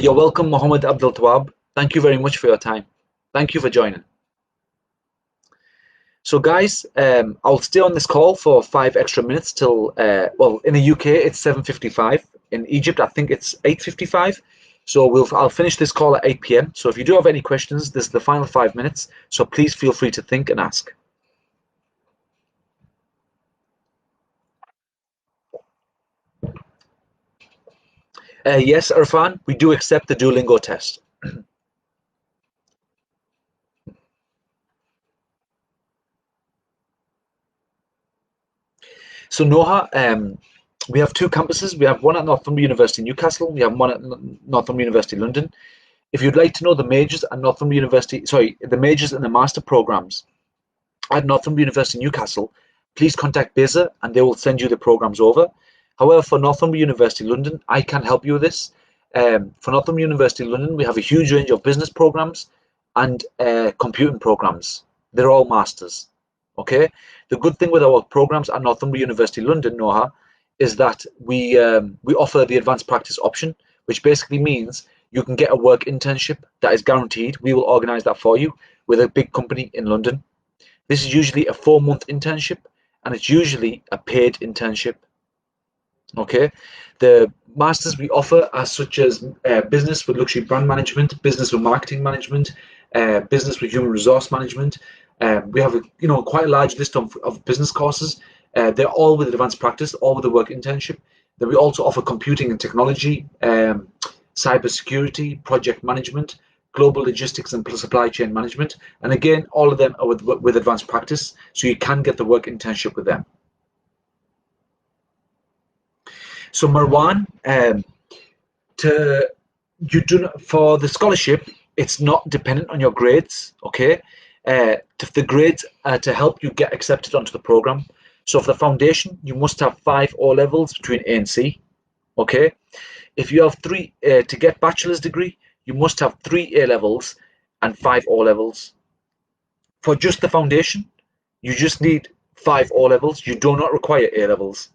You're welcome, Mohamed Abdul Tawab. Thank you very much for your time. Thank you for joining. So guys, I'll stay on this call for 5 extra minutes till, well, in the UK it's 7:55. In Egypt, I think it's 8:55. So I'll finish this call at 8 p.m. So if you do have any questions, this is the final 5 minutes. So please feel free to think and ask. Yes, Irfan, we do accept the Duolingo test. So Noha, we have 2 campuses. We have one at Northumbria University, Newcastle. We have one at Northumbria University, London. If you'd like to know the majors at Northumbria University, the majors and the master programs at Northumbria University, Newcastle, please contact BESA, and they will send you the programs over. However, for Northumbria University, London, I can't help you with this. For Northumbria University, London, we have a huge range of business programs and computing programs. They're all masters. Okay. The good thing with our programs at Northumbria University, London, Noha, is that we offer the advanced practice option, which basically means you can get a work internship that is guaranteed. We will organize that for you with a big company in London. This is usually a 4-month internship, and it's usually a paid internship. Okay, the masters we offer are such as business with luxury brand management, business with marketing management, business with human resource management. We have quite a large list of business courses. They're all with advanced practice, all with a work internship. Then we also offer computing and technology, cybersecurity, project management, global logistics and supply chain management. And again, all of them are with advanced practice, so you can get the work internship with them. So Marwan, for the scholarship, it's not dependent on your grades, okay? The grades are to help you get accepted onto the program. So for the foundation, you must have 5 O levels between A and C, okay? If you have 3 to get bachelor's degree, you must have 3 A levels and 5 O levels. For just the foundation, you just need 5 O levels. You do not require A levels.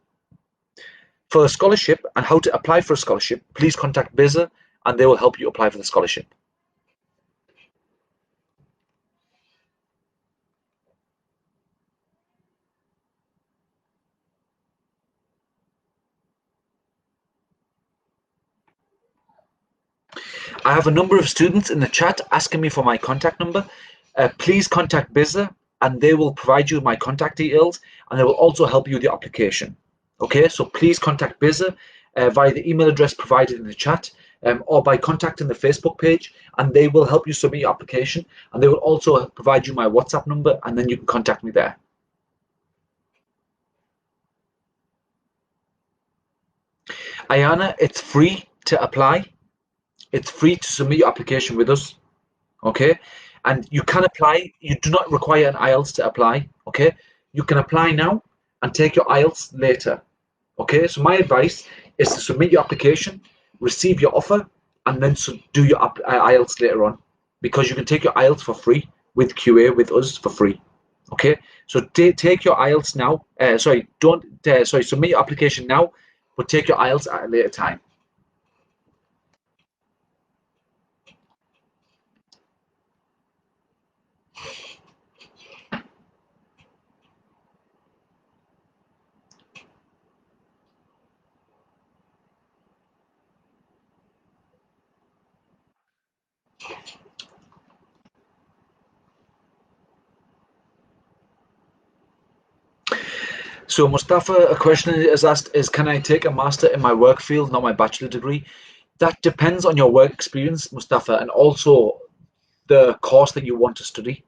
For a scholarship and how to apply for a scholarship, please contact BESA, and they will help you apply for the scholarship. I have a number of students in the chat asking me for my contact number. Please contact BESA and they will provide you my contact details, and they will also help you with the application. Okay, so please contact BESA via the email address provided in the chat, or by contacting the Facebook page, and they will help you submit your application, and they will also provide you my WhatsApp number, and then you can contact me there. Ayana, it's free to apply. It's free to submit your application with us. Okay, and you can apply. You do not require an IELTS to apply. Okay, you can apply now and take your IELTS later. Okay, so my advice is to submit your application, receive your offer, and then do your IELTS later on, because you can take your IELTS for free with QA with us for free. Okay, so take your IELTS now. Submit your application now, but take your IELTS at a later time. So Mustafa, a question is asked is, can I take a master in my work field, not my bachelor degree? That depends on your work experience, Mustafa, and also the course that you want to study.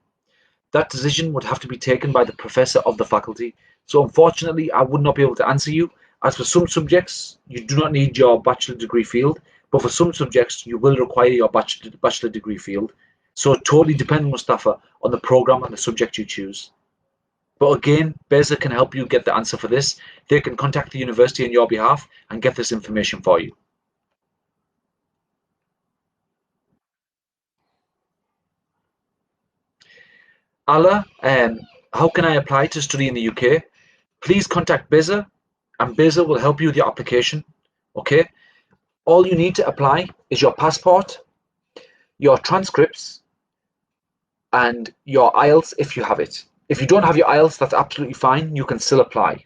That decision would have to be taken by the professor of the faculty. So unfortunately, I would not be able to answer you. As for some subjects, you do not need your bachelor degree field, but for some subjects, you will require your bachelor degree field. So it totally depends, Mustafa, on the program and the subject you choose. But again, BESA can help you get the answer for this. They can contact the university on your behalf and get this information for you. Ala, how can I apply to study in the UK? Please contact BESA and BESA will help you with your application. Okay? All you need to apply is your passport, your transcripts, and your IELTS if you have it. If you don't have your IELTS, that's absolutely fine. You can still apply.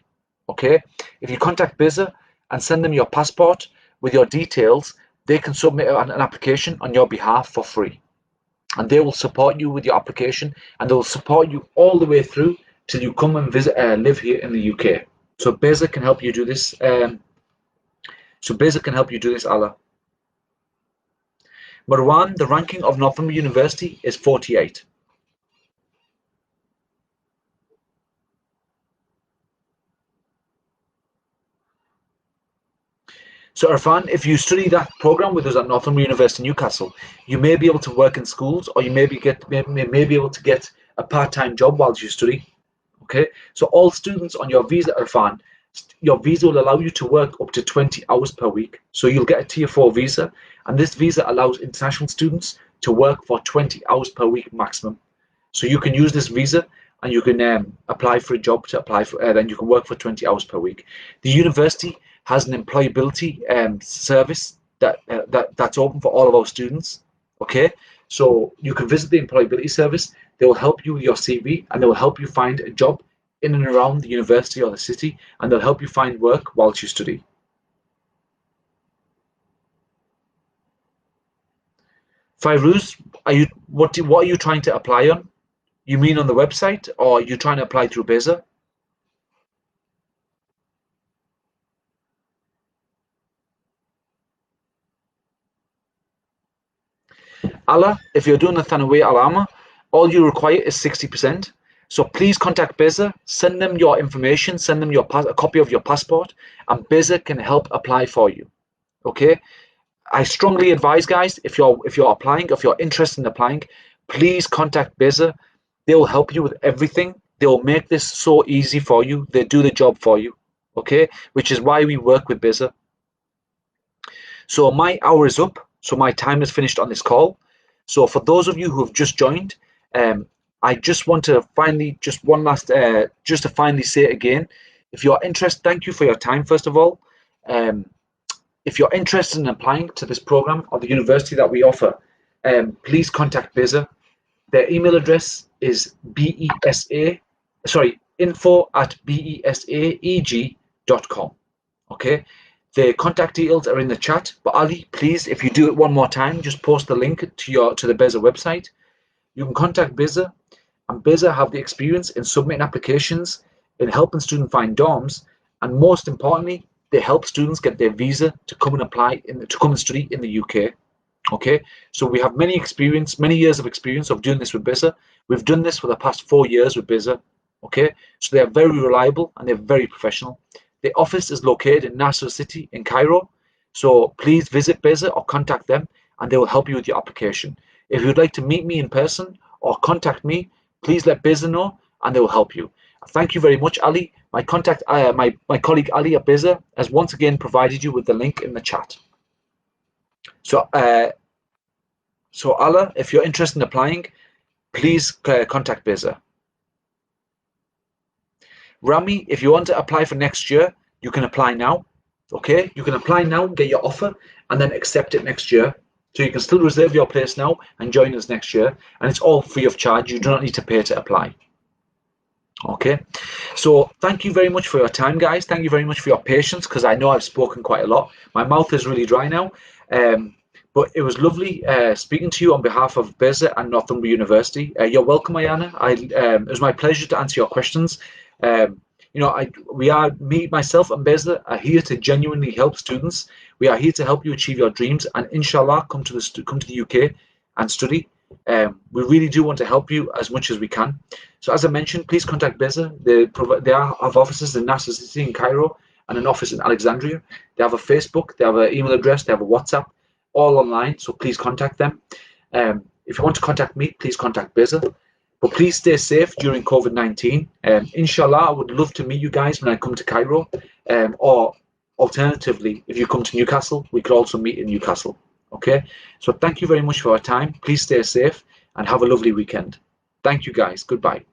Okay? If you contact BESA and send them your passport with your details, they can submit an application on your behalf for free. And they will support you with your application, and they will support you all the way through till you come and visit, live here in the UK. So BESA can help you do this. Ala. Marwan, the ranking of Northumbria University is 48. So Irfan, if you study that program with us at Northumbria University, Newcastle, you may be able to work in schools, or you may be able to get a part-time job whilst you study. Okay, so all students on your visa, Irfan, your visa will allow you to work up to 20 hours per week. So you'll get a tier 4 visa, and this visa allows international students to work for 20 hours per week maximum. So you can use this visa and you can apply for a job to apply for, then you can work for 20 hours per week. The university has an employability service that's open for all of our students. Okay, so you can visit the employability service. They will help you with your CV, and they will help you find a job in and around the university or the city, and they'll help you find work whilst you study. Fairuz, what are you trying to apply on? You mean on the website, or are you trying to apply through BESA? Allah, if you're doing the Thanaway AlAhmar, all you require is 60%. So please contact BESA, send them your information, send them a copy of your passport, and BESA can help apply for you. Okay? I strongly advise, guys, if you're applying, if you're interested in applying, please contact BESA. They will help you with everything. They will make this so easy for you. They do the job for you. Okay? Which is why we work with BESA. So my hour is up. So my time is finished on this call. So for those of you who have just joined, I just want to finally, just to finally say it again. If you're interested, thank you for your time, first of all. If you're interested in applying to this program or the university that we offer, please contact BESA. Their email address is info@besaeg.com. Okay. The contact details are in the chat, but Ali, please, if you do it one more time, just post the link to the BESA website. You can contact BESA, and BESA have the experience in submitting applications, in helping students find dorms, and most importantly, they help students get their visa to come and study in the UK. Okay, so we have many years of experience of doing this with BESA. We've done this for the past 4 years with BESA. Okay, so they are very reliable and they're very professional. The office is located in Nasr city in Cairo. So please visit BESA or contact them and they will help you with your application. If you'd like to meet me in person or contact me, please let BESA know and they will help you. Thank you very much, Ali. My colleague Ali at BESA has once again provided you with the link in the chat. So Allah, if you're interested in applying, please contact BESA. Rami, if you want to apply for next year, you can apply now. Okay, you can apply now, get your offer, and then accept it next year. So you can still reserve your place now and join us next year, and it's all free of charge. You do not need to pay to apply. Okay, so thank you very much for your time, guys. Thank you very much for your patience, because I know I've spoken quite a lot. My mouth is really dry now. But it was lovely speaking to you on behalf of BESA and Northumbria University. You're welcome, Ayana. It was my pleasure to answer your questions. Myself and BESA are here to genuinely help students. We are here to help you achieve your dreams, and inshallah, come to the UK and study. We really do want to help you as much as we can. So as I mentioned, please contact BESA. They have offices in Nasr City in Cairo and an office in Alexandria. They have a Facebook, they have an email address, they have a WhatsApp, all online. So please contact them. If you want to contact me, please contact BESA. But please stay safe during COVID-19. Inshallah, I would love to meet you guys when I come to Cairo. Or alternatively, if you come to Newcastle, we could also meet in Newcastle. Okay? So thank you very much for your time. Please stay safe and have a lovely weekend. Thank you, guys. Goodbye.